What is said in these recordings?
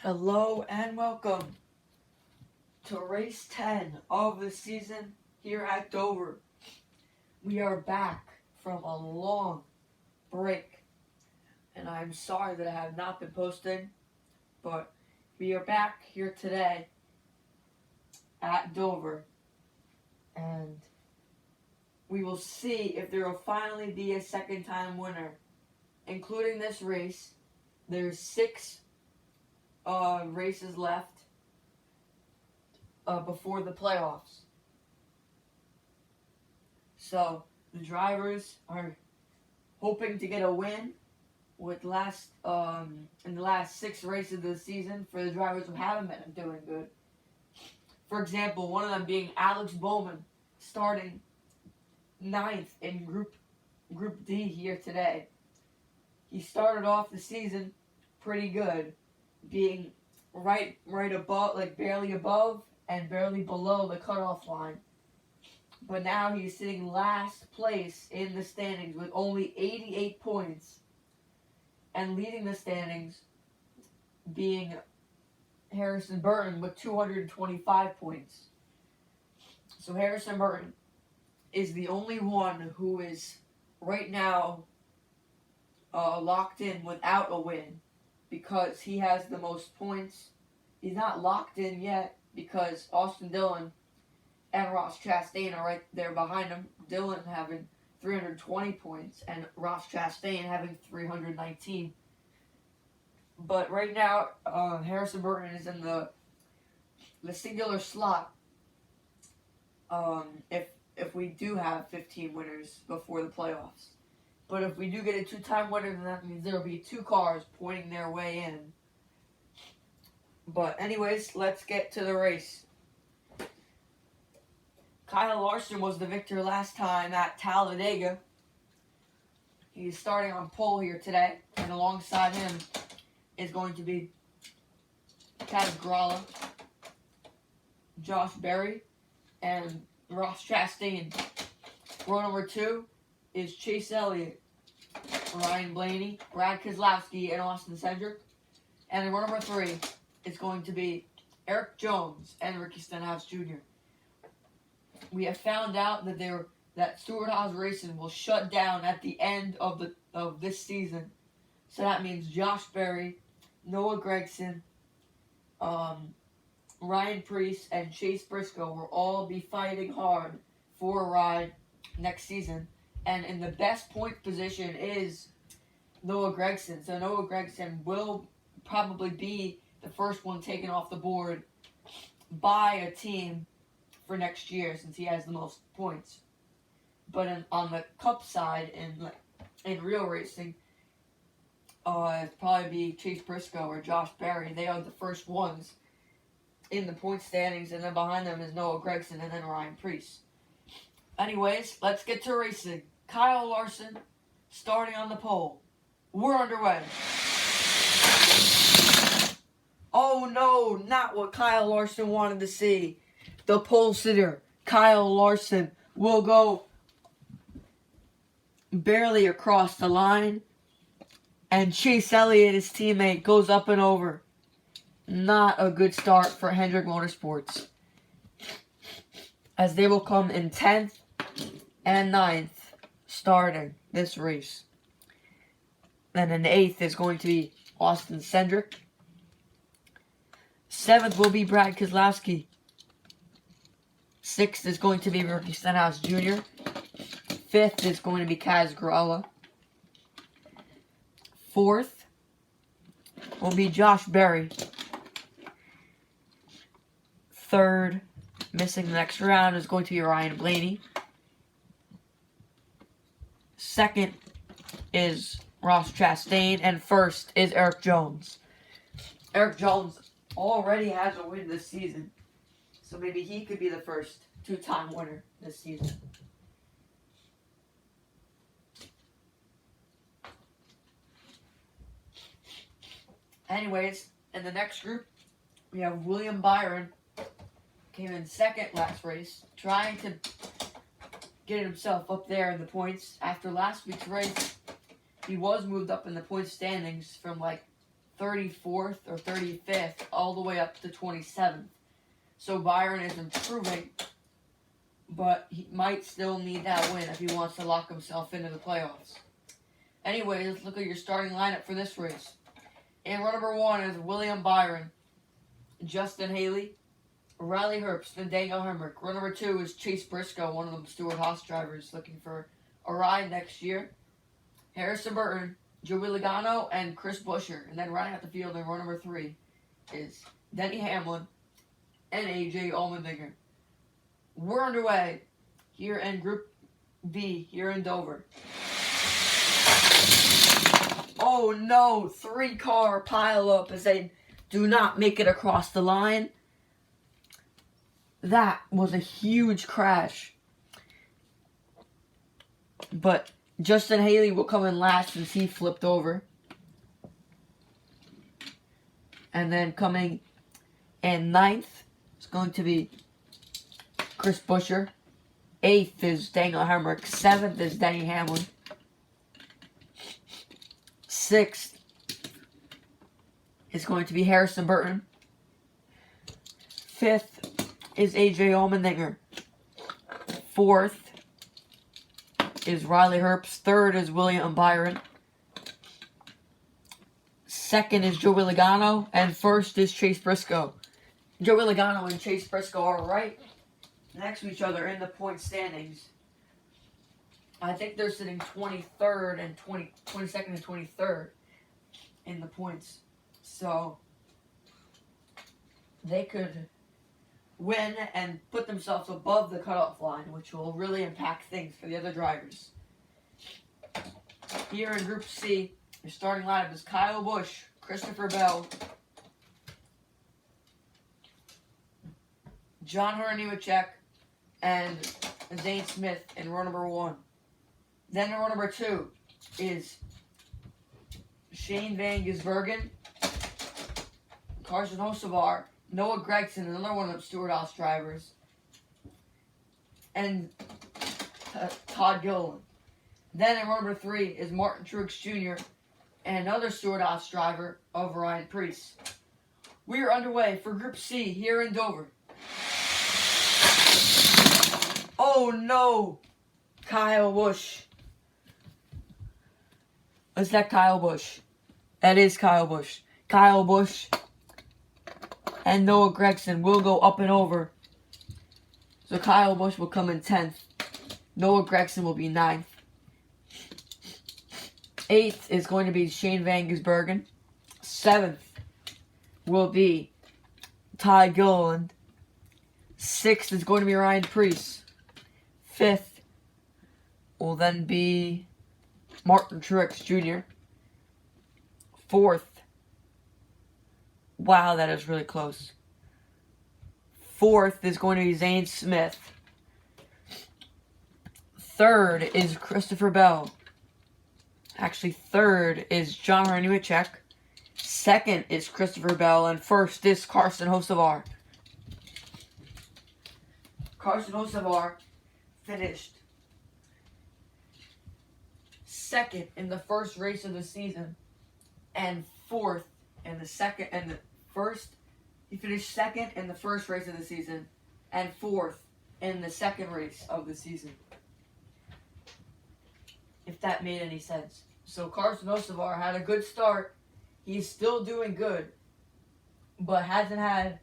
Hello and welcome to race 10 of the season here at Dover. We are back from a long break, and I'm sorry that I have not been posting, but we are back here today at Dover, and we will see if there will finally be a second time winner. Including this race, there's 6 races left before the playoffs. So the drivers are hoping to get a win with in the last 6 races of the season for the drivers who haven't been doing good. For example, one of them being Alex Bowman, starting 9th in Group D here today. He started off the season pretty good, being right above, like barely above and barely below the cutoff line. But now he's sitting last place in the standings with only 88 points. And leading the standings being Harrison Burton with 225 points. So Harrison Burton is the only one who is right now locked in without a win because he has the most points. He's not locked in yet because Austin Dillon and Ross Chastain are right there behind him. Dillon having 320 points and Ross Chastain having 319. But right now, Harrison Burton is in the singular slot. If we do have 15 winners before the playoffs. But if we do get a 2-time winner, then that means there will be 2 cars pointing their way in. But anyways, let's get to the race. Kyle Larson was the victor last time at Talladega. He's starting on pole here today, and alongside him is going to be Kaz Gralla, Josh Berry, and Ross Chastain. Row number 2 is Chase Elliott, Ryan Blaney, Brad Keselowski, and Austin Cindric. And in row number 3 is going to be Eric Jones and Ricky Stenhouse Jr. We have found out that Stewart-Haas Racing will shut down at the end of this season. So that means Josh Berry, Noah Gragson, Ryan Preece, and Chase Briscoe will all be fighting hard for a ride next season. And in the best point position is Noah Gragson. So Noah Gragson will probably be the first one taken off the board by a team for next year since he has the most points. But on the Cup side, in real racing, it'd probably be Chase Briscoe or Josh Berry. They are the first ones in the point standings, and then behind them is Noah Gragson and then Ryan Preece. Anyways, let's get to racing. Kyle Larson starting on the pole. We're underway. Oh no, not what Kyle Larson wanted to see. The pole sitter, Kyle Larson, will go barely across the line. And Chase Elliott, his teammate, goes up and over. Not a good start for Hendrick Motorsports, as they will come in 10th and 9th starting this race. Then in 8th is going to be Austin Cindric. 7th will be Brad Keselowski. 6th is going to be Ricky Stenhouse Jr. 5th is going to be Kaz Gralla. 4th will be Josh Berry. 3rd, missing the next round, is going to be Ryan Blaney. 2nd is Ross Chastain. And 1st is Eric Jones. Eric Jones already has a win this season, so maybe he could be the first 2-time winner this season. Anyways, in the next group, we have William Byron. Came in 2nd last race, trying to get himself up there in the points. After last week's race, he was moved up in the point standings from like 34th or 35th all the way up to 27th. So Byron is improving, but he might still need that win if he wants to lock himself into the playoffs. Anyway, let's look at your starting lineup for this race. In run number 1 is William Byron, Justin Haley, Riley Herbst, and Daniel Hemrick. Run number 2 is Chase Briscoe, one of the Stewart-Haas drivers looking for a ride next year. Harrison Burton, Joey Logano, and Chris Buescher. And then running out the field in run number 3 is Denny Hamlin and AJ Allmendinger. We're underway here in Group B here in Dover. Oh no, 3-car pileup as they do not make it across the line. That was a huge crash. But Justin Haley will come in last since he flipped over. And then coming in 9th is going to be Chris Buescher. 8th is Daniel Hemrick. 7th is Denny Hamlin. 6th is going to be Harrison Burton. 5th is AJ Allmendinger. 4th is Riley Herbst. 3rd is William Byron. 2nd is Joey Logano. And 1st is Chase Briscoe. Joey Logano and Chase Briscoe are right next to each other in the point standings. I think they're sitting 23rd and 22nd and 23rd in the points. So they could win and put themselves above the cutoff line, which will really impact things for the other drivers. Here in Group C, your starting lineup is Kyle Busch, Christopher Bell, John Hunter-Nemechek, and Zane Smith in row number 1. Then in row number 2 is Shane Van Gisbergen, Carson Hocevar, Noah Gragson, another one of the Stewart-Haas drivers, and Todd Gilliland. Then in row number 3 is Martin Truex Jr. and another Stewart-Haas driver of Ryan Preece. We are underway for Group C here in Dover. Oh no! Kyle Busch. Is that Kyle Busch? That is Kyle Busch. Kyle Busch and Noah Gragson will go up and over. So Kyle Busch will come in 10th. Noah Gragson will be 9th. 8th is going to be Shane Van Gisbergen. 7th will be Todd Gilliland. 6th is going to be Ryan Preece. 5th will then be Martin Truex Jr. 4th. Wow, that is really close. 4th is going to be Zane Smith. 3rd is Christopher Bell. Actually, 3rd is John Hunter-Nemechek. 2nd is Christopher Bell. And 1st is Carson Hocevar. Carson Hocevar finished 2nd in the first race of the season and 4th in the second and the first. He finished 2nd in the first race of the season and 4th in the second race of the season. If that made any sense. So Carson Hocevar had a good start. He's still doing good, but hasn't had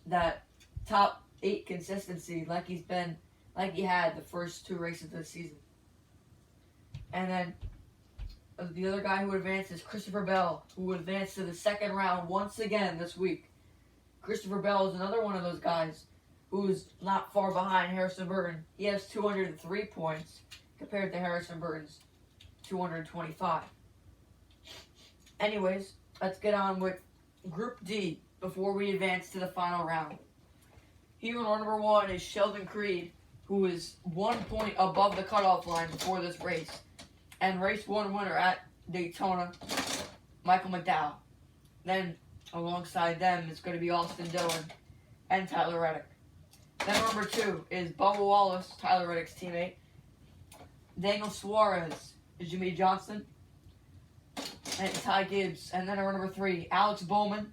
that top 8 consistency like he had the first 2 races of the season. And then the other guy who advanced is Christopher Bell, who advanced to the second round once again this week. Christopher Bell is another one of those guys who's not far behind Harrison Burton. He has 203 points compared to Harrison Burton's 225. Anyways, let's get on with Group D before we advance to the final round. Here in row number 1 is Sheldon Creed, who is 1 point above the cutoff line before this race. And race 1 winner at Daytona, Michael McDowell. Then, alongside them, is going to be Austin Dillon and Tyler Reddick. Then number 2 is Bubba Wallace, Tyler Reddick's teammate. Daniel Suarez is Jimmy Johnson. and Ty Gibbs. And then our number 3, Alex Bowman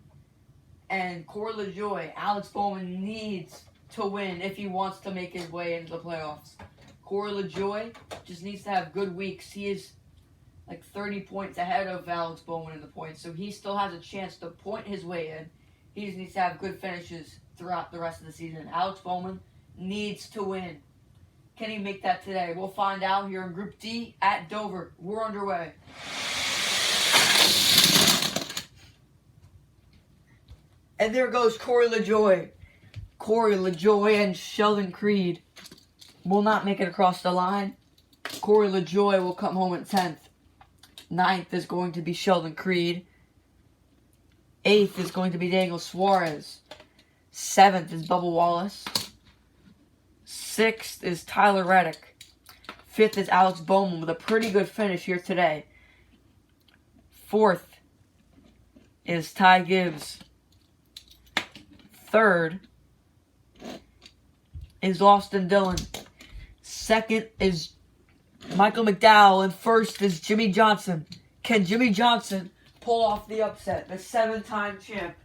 and Corey LaJoie. Alex Bowman needs to win if he wants to make his way into the playoffs. Corey LaJoie just needs to have good weeks. He is like 30 points ahead of Alex Bowman in the points, so he still has a chance to point his way in. He just needs to have good finishes throughout the rest of the season. Alex Bowman needs to win. Can he make that today? We'll find out here in Group D at Dover. We're underway. And there goes Corey LaJoie. Corey LaJoie and Sheldon Creed will not make it across the line. Corey LaJoie will come home in 10th. 9th is going to be Sheldon Creed. 8th is going to be Daniel Suarez. 7th is Bubba Wallace. 6th is Tyler Reddick. 5th is Alex Bowman with a pretty good finish here today. 4th is Ty Gibbs. 3rd is Austin Dillon. 2nd is Michael McDowell. And 1st is Jimmy Johnson. Can Jimmy Johnson pull off the upset? The 7-time champ.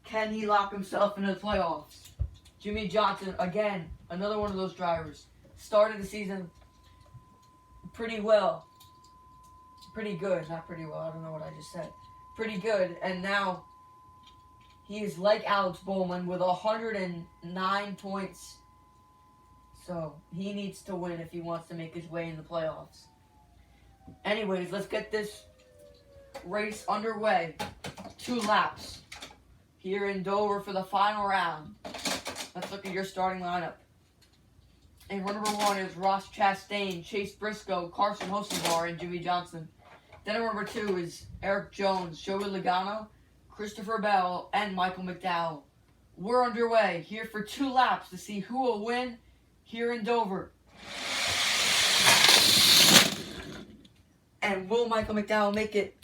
Can he lock himself into the playoffs? Jimmy Johnson, again, another one of those drivers. Started the season pretty well. Pretty good. Not pretty well. I don't know what I just said. Pretty good. And now he is like Alex Bowman with 109 points. So he needs to win if he wants to make his way in the playoffs. Anyways, let's get this race underway. 2 laps here in Dover for the final round. Let's look at your starting lineup. And number 1 is Ross Chastain, Chase Briscoe, Carson Hocevar, and Jimmy Johnson. Then number 2 is Eric Jones, Joey Logano, Christopher Bell, and Michael McDowell. We're underway here for 2 laps to see who will win here in Dover. And will Michael McDowell make it?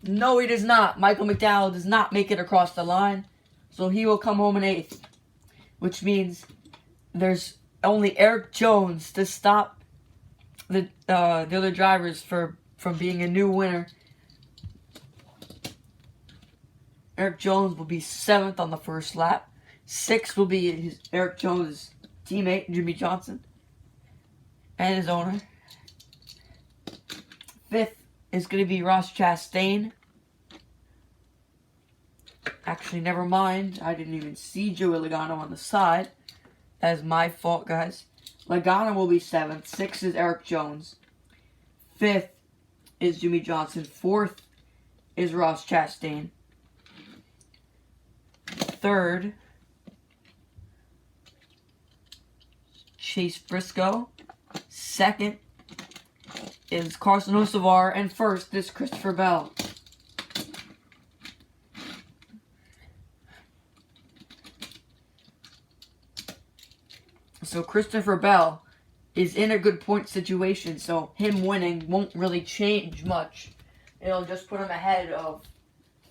No, he does not. Michael McDowell does not make it across the line. So he will come home in 8th. Which means there's only Eric Jones to stop the other drivers from being a new winner. Eric Jones will be 7th on the first lap. 6th will be Eric Jones' teammate, Jimmy Johnson, and his owner. 5th is going to be Ross Chastain. Actually, never mind. I didn't even see Joey Logano on the side. That is my fault, guys. Logano will be 7th. 6th is Eric Jones. 5th is Jimmy Johnson. 4th is Ross Chastain. 3rd, Chase Briscoe. 2nd is Carson Hocevar. And 1st is Christopher Bell. So Christopher Bell is in a good point situation, so him winning won't really change much. It'll just put him ahead of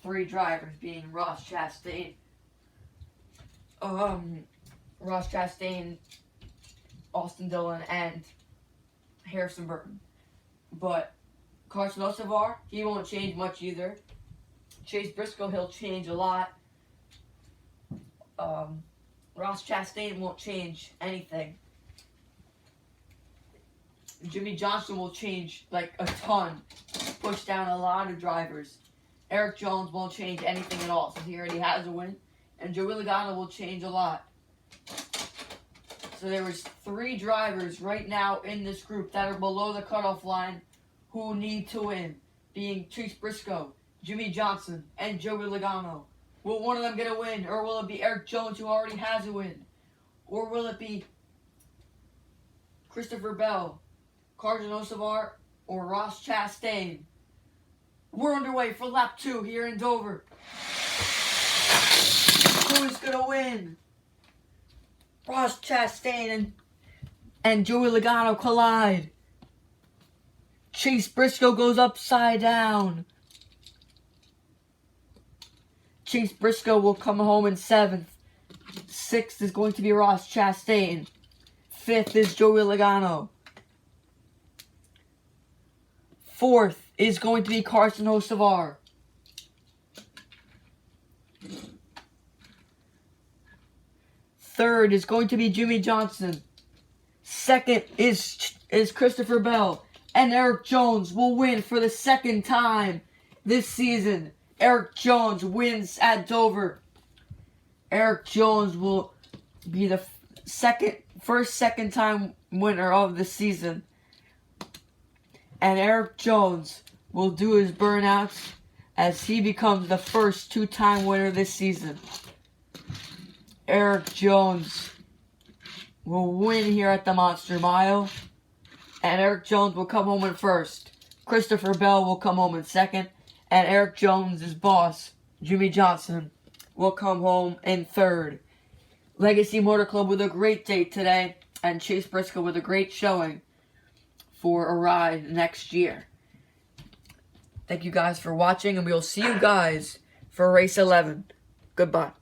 3 drivers, being Ross Chastain, Austin Dillon, and Harrison Burton. But Carson Hocevar, he won't change much either. Chase Briscoe, he'll change a lot. Ross Chastain won't change anything. Jimmy Johnson will change like a ton, push down a lot of drivers. Eric Jones won't change anything at all since he already has a win. And Joey Logano will change a lot. So there was 3 drivers right now in this group that are below the cutoff line who need to win, being Chase Briscoe, Jimmy Johnson, and Joey Logano. Will one of them get a win, or will it be Eric Jones who already has a win? Or will it be Christopher Bell, Carson Hocevar, or Ross Chastain? We're underway for lap 2 here in Dover. Who is going to win? Ross Chastain and Joey Logano collide. Chase Briscoe goes upside down. Chase Briscoe will come home in 7th. 6th is going to be Ross Chastain. 5th is Joey Logano. 4th is going to be Carson Hocevar. Third is going to be Jimmy Johnson. Second is Christopher Bell. And Eric Jones will win for the second time this season. Eric Jones wins at Dover. Eric Jones will be the first second time winner of the season. And Eric Jones will do his burnouts as he becomes the first two-time winner this season. Eric Jones will win here at the Monster Mile. And Eric Jones will come home in first. Christopher Bell will come home in second. And Eric Jones' boss, Jimmy Johnson, will come home in third. Legacy Motor Club with a great date today. And Chase Briscoe with a great showing for a ride next year. Thank you guys for watching. And we will see you guys for race 11. Goodbye.